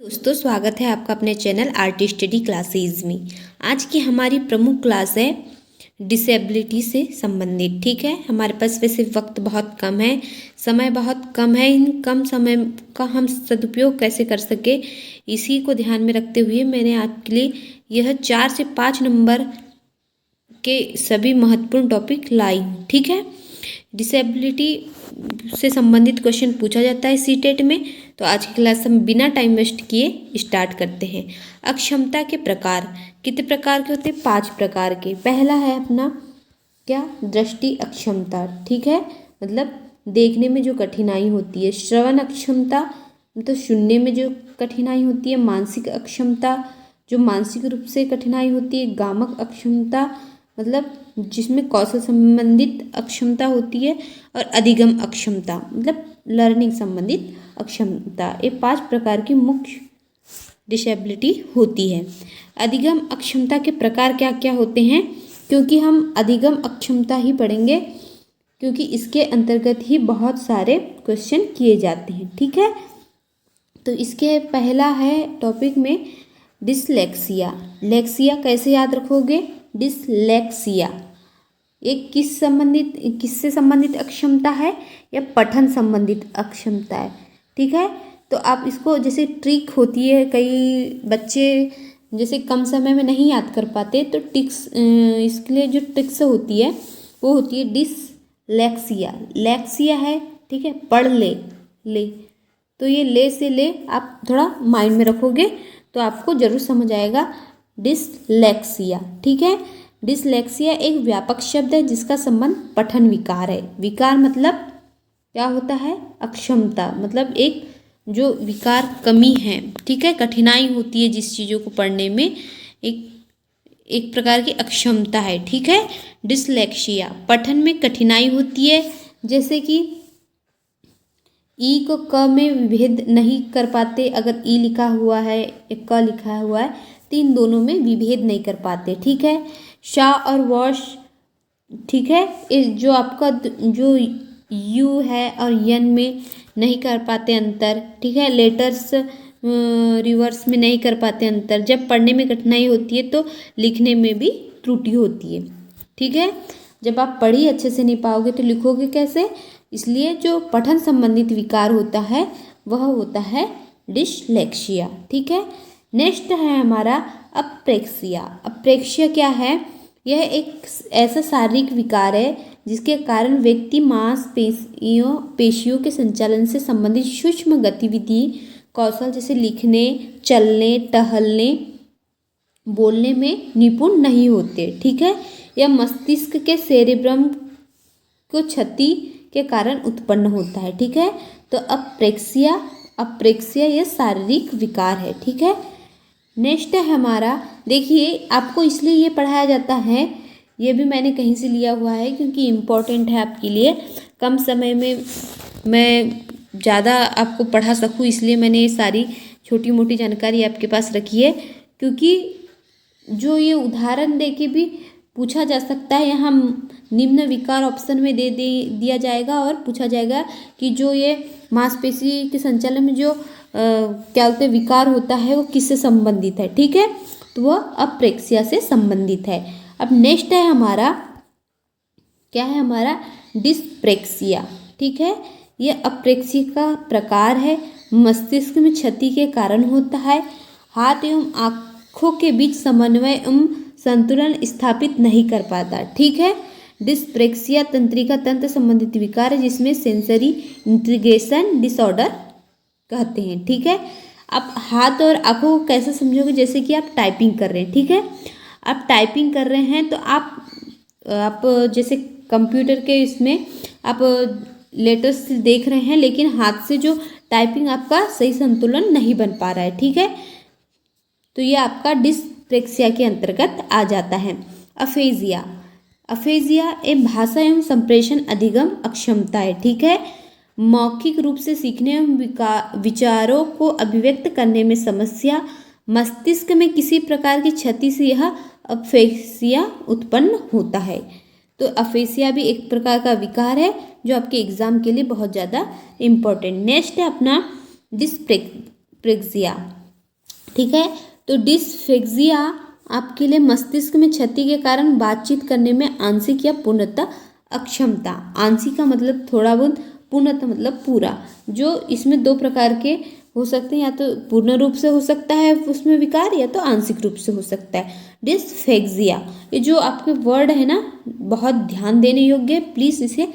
दोस्तों, स्वागत है आपका अपने चैनल आर्ट स्टडी क्लासेज में। आज की हमारी प्रमुख क्लास है डिसेबिलिटी से संबंधित। ठीक है, हमारे पास वैसे वक्त बहुत कम है, समय बहुत कम है। इन कम समय का हम सदुपयोग कैसे कर सके, इसी को ध्यान में रखते हुए मैंने आपके लिए यह 4 से 5 नंबर के सभी महत्वपूर्ण टॉपिक लाई हूँ। ठीक है, डिसेबिलिटी से संबंधित क्वेश्चन पूछा जाता है सीटेट में। तो आज की क्लास हम बिना टाइम वेस्ट किए स्टार्ट करते हैं। अक्षमता के प्रकार कितने प्रकार के होते हैं? 5 प्रकार के। पहला है अपना क्या? दृष्टि अक्षमता। ठीक है, मतलब देखने में जो कठिनाई होती है। श्रवण अक्षमता मतलब सुनने में जो कठिनाई होती है। मानसिक अक्षमता जो मानसिक रूप से कठिनाई होती है। गामक अक्षमता मतलब जिसमें कौशल संबंधित अक्षमता होती है। और अधिगम अक्षमता मतलब लर्निंग संबंधित अक्षमता। ये 5 प्रकार की मुख्य डिसेबिलिटी होती है। अधिगम अक्षमता के प्रकार क्या क्या होते हैं? क्योंकि हम अधिगम अक्षमता ही पढ़ेंगे, क्योंकि इसके अंतर्गत ही बहुत सारे क्वेश्चन किए जाते हैं। ठीक है, तो इसके पहला है टॉपिक में डिसलेक्सिया। लेक्सिया कैसे याद रखोगे? डिसलेक्सिया एक किससे संबंधित अक्षमता है? या पठन संबंधित अक्षमता है। ठीक है, तो आप इसको जैसे ट्रिक होती है, कई बच्चे जैसे कम समय में नहीं याद कर पाते, तो टिक्स इसके लिए जो ट्रिक्स होती है वो होती है डिसलेक्सिया। लेक्सिया है, ठीक है, पढ़ ले तो ये ले से ले आप थोड़ा माइंड में रखोगे तो आपको जरूर समझ आएगा डिसलेक्सिया। ठीक है, डिसलेक्सिया एक व्यापक शब्द है जिसका संबंध पठन विकार है। विकार मतलब क्या होता है? अक्षमता, मतलब एक जो विकार कमी है। ठीक है, कठिनाई होती है जिस चीज़ों को पढ़ने में, एक प्रकार की अक्षमता है। ठीक है, डिसलेक्सिया पठन में कठिनाई होती है, जैसे कि ई को क में विभेद नहीं कर पाते। अगर ई लिखा हुआ है या क लिखा हुआ है तो इन दोनों में विभेद नहीं कर पाते। ठीक है, शा और वॉश। ठीक है, जो आपका जो यू है और यन में नहीं कर पाते अंतर। ठीक है, लेटर्स रिवर्स में नहीं कर पाते अंतर। जब पढ़ने में कठिनाई होती है तो लिखने में भी त्रुटि होती है। ठीक है, जब आप पढ़ी अच्छे से नहीं पाओगे तो लिखोगे कैसे? इसलिए जो पठन संबंधित विकार होता है वह होता है डिसलेक्सिया। ठीक है, नेक्स्ट है हमारा अप्रेक्सिया। अप्रेक्सिया क्या है? यह एक ऐसा शारीरिक विकार है जिसके कारण व्यक्ति पेशियों के संचालन से संबंधित सूक्ष्म गतिविधि कौशल जैसे लिखने, चलने, टहलने, बोलने में निपुण नहीं होते। ठीक है, यह मस्तिष्क के सेरेब्रम को क्षति के कारण उत्पन्न होता है। ठीक है, तो अप्रेक्सिया यह शारीरिक विकार है। ठीक है, नेक्स्ट है हमारा, देखिए आपको इसलिए ये पढ़ाया जाता है, ये भी मैंने कहीं से लिया हुआ है क्योंकि इम्पोर्टेंट है आपके लिए। कम समय में मैं ज़्यादा आपको पढ़ा सकूँ इसलिए मैंने ये सारी छोटी मोटी जानकारी आपके पास रखी है, क्योंकि जो ये उदाहरण दे के भी पूछा जा सकता है। यहाँ निम्न विकार ऑप्शन में दिया जाएगा और पूछा जाएगा कि जो ये मांसपेशी के संचालन में जो क्या बोलते हैं विकार होता है वो किससे संबंधित है। ठीक है, तो वह अप्रेक्सिया से संबंधित है। अब नेक्स्ट है हमारा, क्या है हमारा? डिस्प्रेक्सिया। ठीक है, यह अप्रेक्सिया का प्रकार है, मस्तिष्क में क्षति के कारण होता है। हाथ एवं आँखों के बीच समन्वय एवं संतुलन स्थापित नहीं कर पाता। ठीक है, डिस्प्रेक्सिया तंत्रिका तंत्र संबंधित विकार है जिसमें सेंसरी इंटीग्रेशन डिसऑर्डर कहते हैं। ठीक है, आप हाथ और आंखों को कैसे समझोगे? जैसे कि आप टाइपिंग कर रहे हैं। ठीक है, आप टाइपिंग कर रहे हैं तो आप जैसे कंप्यूटर के इसमें आप लेटर्स देख रहे हैं, लेकिन हाथ से जो टाइपिंग आपका सही संतुलन नहीं बन पा रहा है। ठीक है, तो ये आपका डिस्प्रेक्सिया के अंतर्गत आ जाता है। अफेजिया एक भाषा एवं संप्रेषण अधिगम अक्षमता है। ठीक है, मौखिक रूप से सीखने एवं विचारों को अभिव्यक्त करने में समस्या। मस्तिष्क में किसी प्रकार की क्षति से यह अफेसिया उत्पन्न होता है। तो अफेसिया भी एक प्रकार का विकार है जो आपके एग्जाम के लिए बहुत ज़्यादा इम्पोर्टेंट। नेक्स्ट है अपना डिस्प्रेक्सिया। ठीक है। तो डिस्फेक्सिया आपके लिए मस्तिष्क में क्षति के कारण बातचीत करने में आंशिक या पूर्णतः अक्षमता। आंशिक का मतलब थोड़ा बहुत, पूर्णतः मतलब पूरा। जो इसमें दो प्रकार के हो सकते हैं, या तो पूर्ण रूप से हो सकता है उसमें विकार, या तो आंशिक रूप से हो सकता है। डिस्फेक्सिया, ये जो आपके वर्ड है ना बहुत ध्यान देने योग्य है, प्लीज़ इसे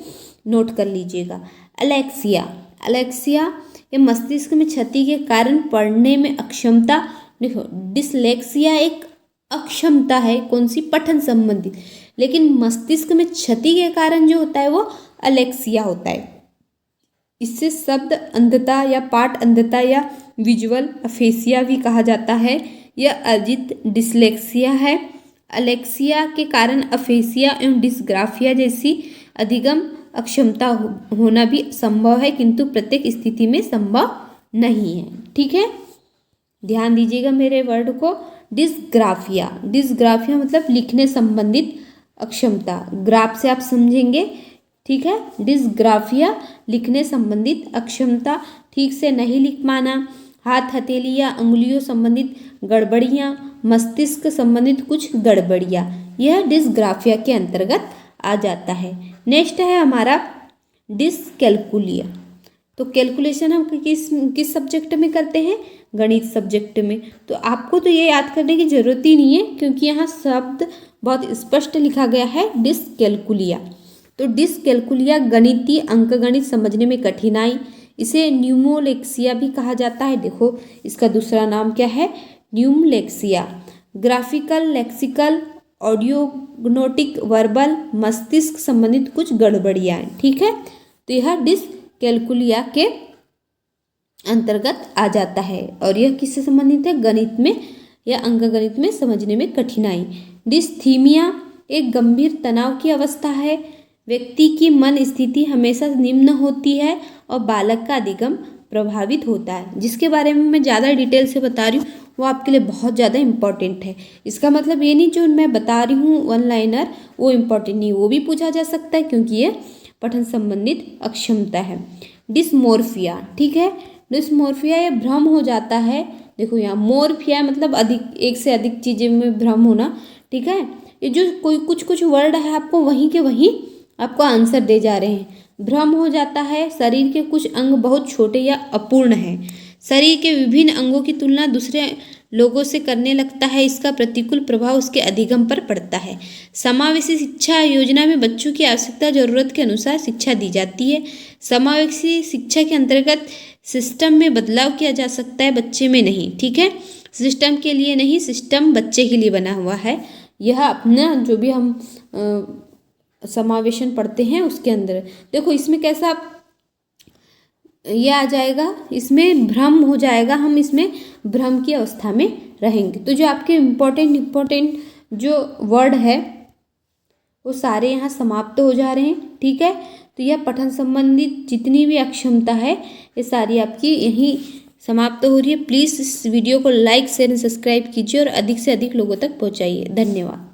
नोट कर लीजिएगा। एलेक्सिया, एलेक्सिया ये मस्तिष्क में क्षति के कारण पढ़ने में अक्षमता। देखो डिसलेक्सिया एक अक्षमता है, कौन सी, पठन संबंधित, लेकिन मस्तिष्क में क्षति के कारण जो होता है वो एलेक्सिया होता है। इससे शब्द अंधता या पाठ अंधता या विजुअल अफेसिया भी कहा जाता है। यह अर्जित डिसलेक्सिया है। एलेक्सिया के कारण अफेसिया एवं डिस्ग्राफिया जैसी अधिगम अक्षमता होना भी संभव है, किंतु प्रत्येक स्थिति में संभव नहीं है। ठीक है, ध्यान दीजिएगा मेरे वर्ड को। डिस्ग्राफिया, डिस्ग्राफिया मतलब लिखने संबंधित अक्षमता। ग्राफ से आप समझेंगे, ठीक है। डिस्ग्राफिया लिखने संबंधित अक्षमता, ठीक से नहीं लिख पाना, हाथ हथेली या अंगुलियों संबंधित गड़बड़ियाँ, मस्तिष्क संबंधित कुछ गड़बड़ियाँ, यह डिस्ग्राफिया के अंतर्गत आ जाता है। नेक्स्ट है हमारा डिसकैल्कुलिया। तो कैलकुलेशन हम किस सब्जेक्ट में करते हैं, गणित सब्जेक्ट में। तो आपको तो ये याद करने की जरूरत ही नहीं है, क्योंकि यहाँ शब्द बहुत स्पष्ट लिखा गया है, डिसकैल्कुलिया। तो डिसकैल्कुलिया गणितीय अंकगणित समझने में कठिनाई, इसे न्यूमोलेक्सिया भी कहा जाता है। देखो इसका दूसरा नाम क्या है, न्यूमलेक्सिया। ग्राफिकल, लेक्सिकल, ऑडियोग्नोटिक, वर्बल, मस्तिष्क संबंधित कुछ गड़बड़ियाँ, ठीक है। तो यह डिसकैल्कुलिया के अंतर्गत आ जाता है, और यह किससे संबंधित है, गणित में या अंकगणित में समझने में कठिनाई। डिस्थीमिया एक गंभीर तनाव की अवस्था है। व्यक्ति की मन स्थिति हमेशा निम्न होती है और बालक का अधिगम प्रभावित होता है। जिसके बारे में मैं ज़्यादा डिटेल से बता रही हूँ वो आपके लिए बहुत ज़्यादा इम्पॉर्टेंट है। इसका मतलब ये नहीं जो मैं बता रही हूँ वन लाइनर वो इम्पॉर्टेंट नहीं, वो भी पूछा जा सकता है, क्योंकि ये पठन संबंधित अक्षमता है। डिस्मोर्फिया, ठीक है। डिस्मोर्फिया ये भ्रम हो जाता है। देखो यहाँ मोर्फिया मतलब अधिक, एक से अधिक चीज़ें में भ्रम होना, ठीक है। ये जो कोई कुछ वर्ड है आपको वहीं के वहीं आपको आंसर दे जा रहे हैं। भ्रम हो जाता है, शरीर के कुछ अंग बहुत छोटे या अपूर्ण हैं, शरीर के विभिन्न अंगों की तुलना दूसरे लोगों से करने लगता है, इसका प्रतिकूल प्रभाव उसके अधिगम पर पड़ता है। समावेशी शिक्षा योजना में बच्चों की आवश्यकता जरूरत के अनुसार शिक्षा दी जाती है। समावेशी शिक्षा के अंतर्गत सिस्टम में बदलाव किया जा सकता है, बच्चे में नहीं, ठीक है। सिस्टम के लिए नहीं, सिस्टम बच्चे के लिए बना हुआ है। यह अपना जो भी हम समावेशन पढ़ते हैं उसके अंदर देखो इसमें कैसा ये आ जाएगा, इसमें भ्रम हो जाएगा, हम इसमें भ्रम की अवस्था में रहेंगे। तो जो आपके इम्पोर्टेंट जो वर्ड है वो सारे यहाँ समाप्त हो जा रहे हैं, ठीक है। तो यह पठन संबंधित जितनी भी अक्षमता है ये सारी आपकी यहीं समाप्त हो रही है। प्लीज़ इस वीडियो को लाइक शेयर एंड सब्सक्राइब कीजिए और अधिक से अधिक लोगों तक पहुँचाइए। धन्यवाद।